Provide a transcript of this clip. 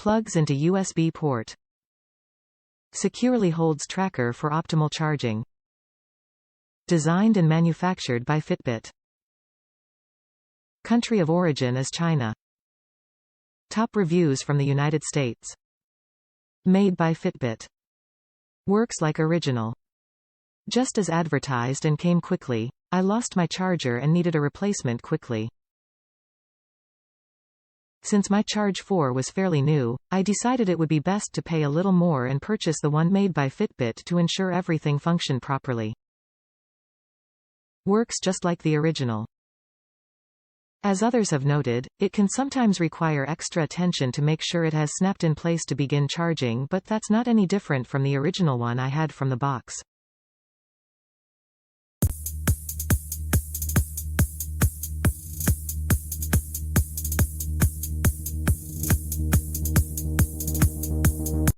Plugs into USB port. Securely holds tracker for optimal charging. Designed and manufactured by Fitbit. Country of origin is China. Top reviews from the United States. Made by Fitbit. Works like original. Just as advertised and came quickly. I lost my charger and needed a replacement quickly. Since my Charge 4 was fairly new, I decided it would be best to pay a little more and purchase the one made by Fitbit to ensure everything functioned properly. Works just like the original. As others have noted, it can sometimes require extra attention to make sure it has snapped in place to begin charging, but that's not any different from the original one I had from the box.